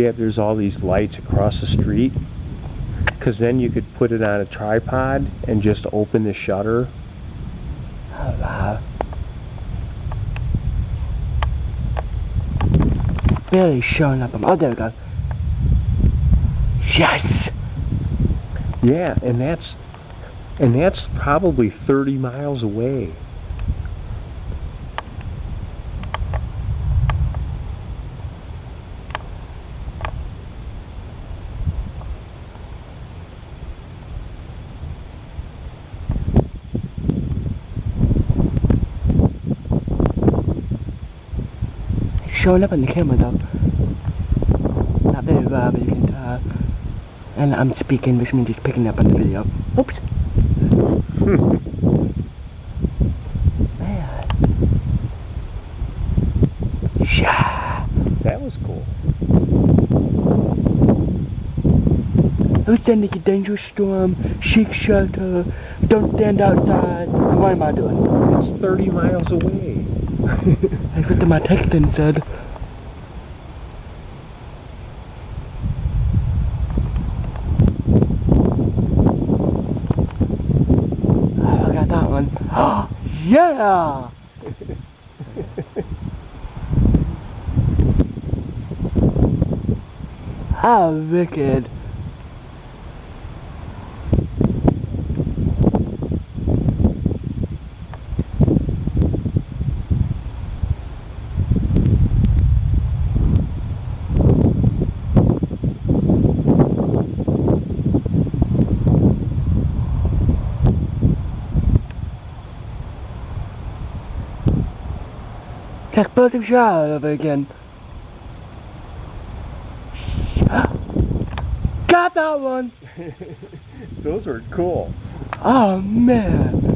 see it? There's all these lights across the street. Because then you could put it on a tripod and just open the shutter. Barely showing up. Oh, there we go. Yes! Yeah, and that's probably 30 miles away. Showing up on the camera though. Not very well, but you can tell. And I'm speaking, which means it's picking up on the video. Oops. Man. Yeah. That was cool. Who's sending a dangerous storm? Seek shelter. Don't stand outside. What am I doing? It's 30 miles away. That's what my text then said. Oh, I got that one. Oh, yeah! How wicked. Check both of you out over again. Got that one! Those are cool. Oh man.